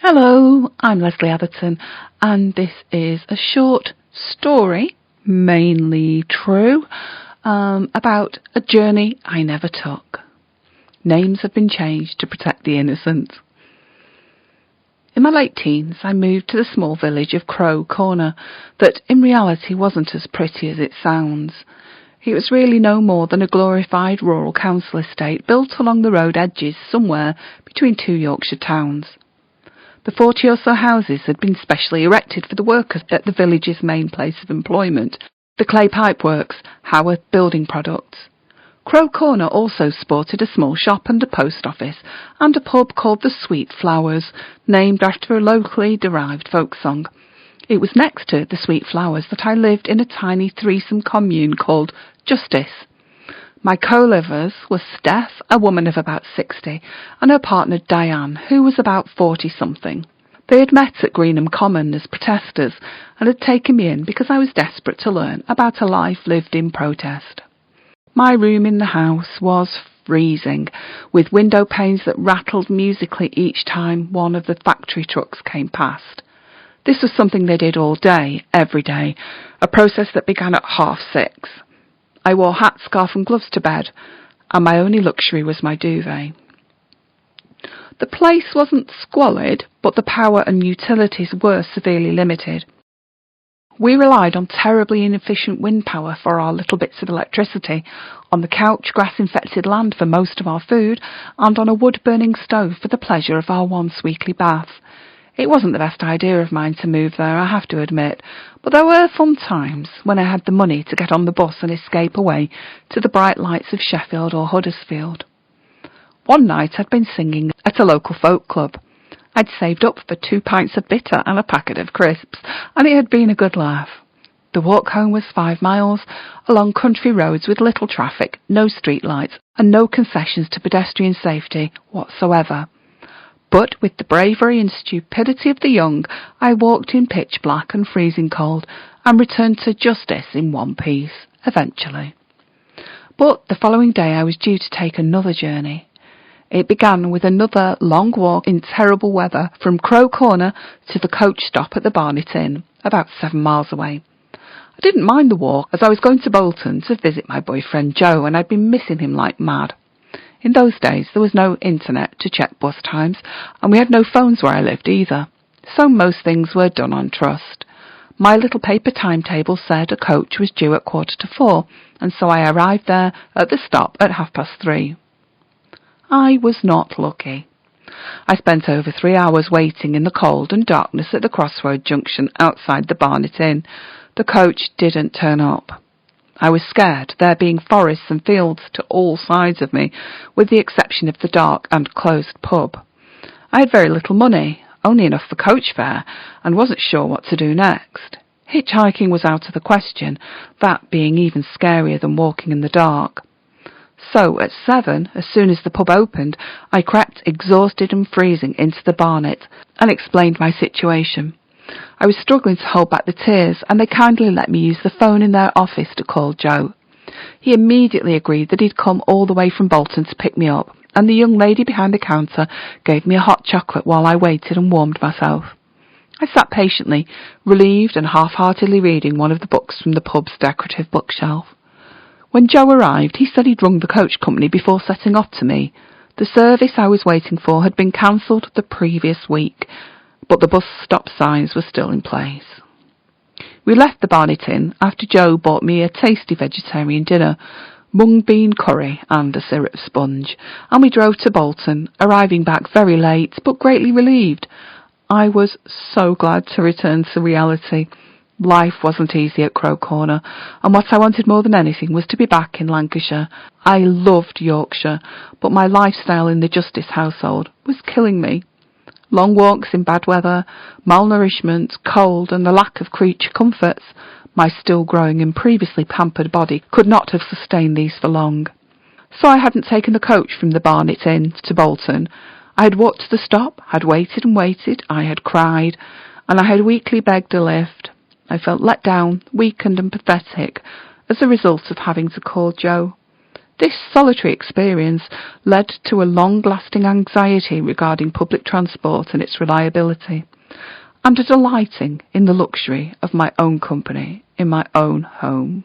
Hello, I'm Lesley Atherton, and this is a short story, mainly true, about a journey I never took. Names have been changed to protect the innocent. In my late teens, I moved to the small village of Crow Corner that in reality wasn't as pretty as it sounds. It was really no more than a glorified rural council estate built along the road edges somewhere between two Yorkshire towns. The 40 or so houses had been specially erected for the workers at the village's main place of employment, the clay pipe works, Howard Building Products. Crow Corner also sported a small shop and a post office, and a pub called the Sweet Flowers, named after a locally derived folk song. It was next to the Sweet Flowers that I lived in a tiny threesome commune called Justice. My co-livers were Steph, a woman of about 60, and her partner Diane, who was about 40-something. They had met at Greenham Common as protesters and had taken me in because I was desperate to learn about a life lived in protest. My room in the house was freezing, with window panes that rattled musically each time one of the factory trucks came past. This was something they did all day, every day, a process that began at 6:30. I wore hat, scarf and gloves to bed, and my only luxury was my duvet. The place wasn't squalid, but the power and utilities were severely limited. We relied on terribly inefficient wind power for our little bits of electricity, on the couch grass-infected land for most of our food, and on a wood-burning stove for the pleasure of our once weekly bath. It wasn't the best idea of mine to move there, I have to admit, but there were fun times when I had the money to get on the bus and escape away to the bright lights of Sheffield or Huddersfield. One night I'd been singing at a local folk club. I'd saved up for 2 pints of bitter and a packet of crisps, and it had been a good laugh. The walk home was 5 miles, along country roads with little traffic, no street lights, and no concessions to pedestrian safety whatsoever. But with the bravery and stupidity of the young, I walked in pitch black and freezing cold, and returned to Justice in one piece, eventually. But the following day I was due to take another journey. It began with another long walk in terrible weather from Crow Corner to the coach stop at the Barnet Inn, about 7 miles away. I didn't mind the walk, as I was going to Bolton to visit my boyfriend Joe, and I'd been missing him like mad. In those days there was no internet to check bus times, and we had no phones where I lived either, so most things were done on trust. My little paper timetable said a coach was due at 4:45, and so I arrived there at the stop at 3:30. I was not lucky. I spent over 3 hours waiting in the cold and darkness at the crossroad junction outside the Barnet Inn. The coach didn't turn up. I was scared, there being forests and fields to all sides of me, with the exception of the dark and closed pub. I had very little money, only enough for coach fare, and wasn't sure what to do next. Hitchhiking was out of the question, that being even scarier than walking in the dark. So at 7, as soon as the pub opened, I crept, exhausted and freezing, into the Barnet and explained my situation. I was struggling to hold back the tears, and they kindly let me use the phone in their office to call Joe. He immediately agreed that he'd come all the way from Bolton to pick me up, and the young lady behind the counter gave me a hot chocolate while I waited and warmed myself. I sat patiently, relieved and half-heartedly reading one of the books from the pub's decorative bookshelf. When Joe arrived, he said he'd rung the coach company before setting off to me. The service I was waiting for had been cancelled the previous week, but the bus stop signs were still in place. We left the Barnet Inn after Joe bought me a tasty vegetarian dinner, mung bean curry and a syrup sponge, and we drove to Bolton, arriving back very late but greatly relieved. I was so glad to return to reality. Life wasn't easy at Crow Corner, and what I wanted more than anything was to be back in Lancashire. I loved Yorkshire, but my lifestyle in the Justice household was killing me. Long walks in bad weather, malnourishment, cold, and the lack of creature comforts. My still growing and previously pampered body could not have sustained these for long. So I hadn't taken the coach from the Barnet Inn to Bolton. I had walked to the stop, had waited and waited, I had cried, and I had weakly begged a lift. I felt let down, weakened and pathetic as a result of having to call Joe. This solitary experience led to a long-lasting anxiety regarding public transport and its reliability, and a delighting in the luxury of my own company in my own home.